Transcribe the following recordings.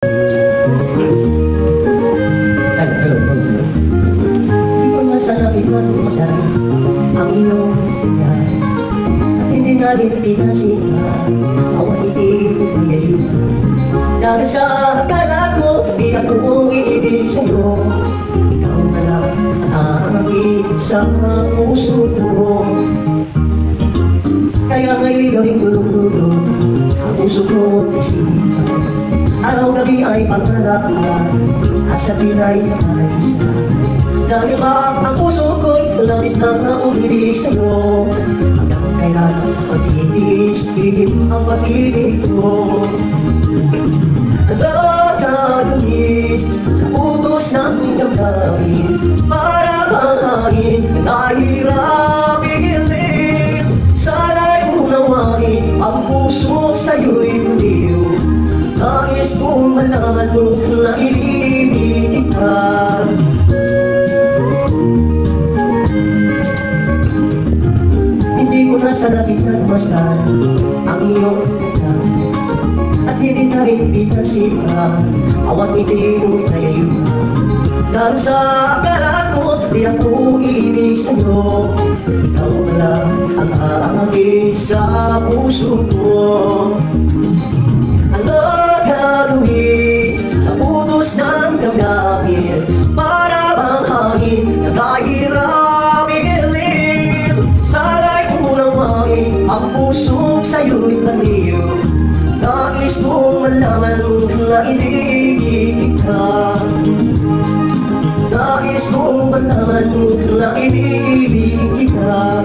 Di ko nasalapit na masarap ang iyong tingnan at hindi na rin pinasinan awan ibigay dahil sa akala ko di ako iibig sa'yo. Ikaw na lang ang aking sa puso ko. Kaya ngayon'y gawing gulong-gulo ang puso ko isipan. Araw-gabi ay pangarapan at sa pinay ay isa. Dahil ba ang puso ko'y labis na umibig sa'yo. Hanggang kailan magtitiis-tigil ang pag-ibig ko. Nagagawin sa utos ng damdamin para bangagin nahihirap igilin. Sana'y unawain ang puso sa'yo'y puliw. Nais kong malaman mo na inibig kita. Hindi ko na salapit na masdan ang iyong ganda at hindi na rin pinasipan awat hindi mo'y nayayuhan. Dahil sa akala ko di ako ibig sa'yo. Ikaw na lang ang aangkin sa puso ko. Ano gagawin sa utos ng damdamin para bang hangin na kahirap igilin. Sana'y unawain ang puso sa'yo'y paliw. Nais kong malaman na inibig kita. Nais kong malaman na inibig kita.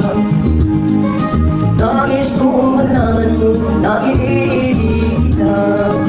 Nais kong malaman na inibig kita.